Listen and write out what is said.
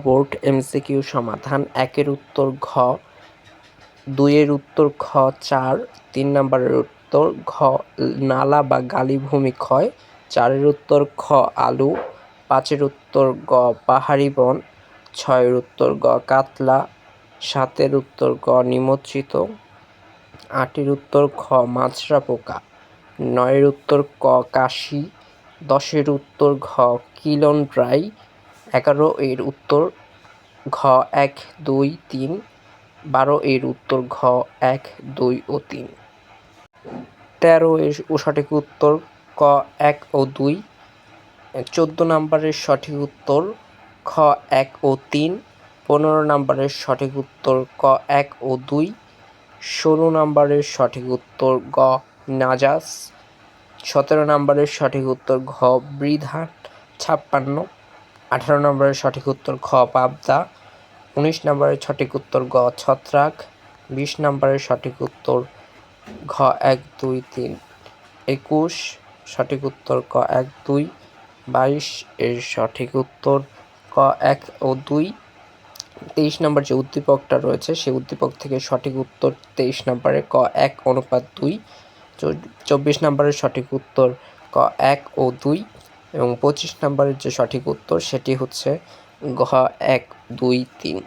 Board MCQ সমাধান। 1-এর উত্তর ঘ, 2-এর উত্তর খ 4, 3 নম্বরের উত্তর ঘ নালা বা গালিভূমি ক্ষয়, 4-এর উত্তর খ আলু, 5-এর উত্তর গ পাহাড়ি বন, 6-এর উত্তর গ কাতলা, 7-এর উত্তর গ নিমজ্জিত, 8-এর উত্তর খ মাজরা পোকা, 9-এর উত্তর ক কাশি, 10-এর উত্তর ঘ কিলন ড্রাই, 11-এর উত্তর ঘ 1, 2, 3, 12-এর উত্তর ঘ 1, 2 ও 3, 13-এর সঠিক উত্তর ক 1 ও 2, 14 নম্বরের সঠিক উত্তর খ 1 ও 3, 15 নম্বরের সঠিক উত্তর ক 1 ও 2, 16 নম্বরের সঠিক উত্তর গ নাজাস, 17 নম্বরের সঠিক উত্তর ঘ বৃধান 56, 18 নম্বরের সঠিক উত্তর খ পাবদা, 19 নম্বরের সঠিক উত্তর গ ছত্রাক, 20 নম্বরের সঠিক উত্তর ঘ 1, 2, 3, 21 সঠিক উত্তর ক 1, 2, 22 এর সঠিক উত্তর ক 1 ও 2, 23 নম্বর যে উদ্দীপকটা রয়েছে সেই উদ্দীপক থেকে সঠিক উত্তর 23 নম্বরে ক 1:2, 24 নম্বরের সঠিক উত্তর ক 1 ও 2 এবং 25 নম্বরের যে সঠিক উত্তর সেটি হচ্ছে ঘ 1, 2, 3।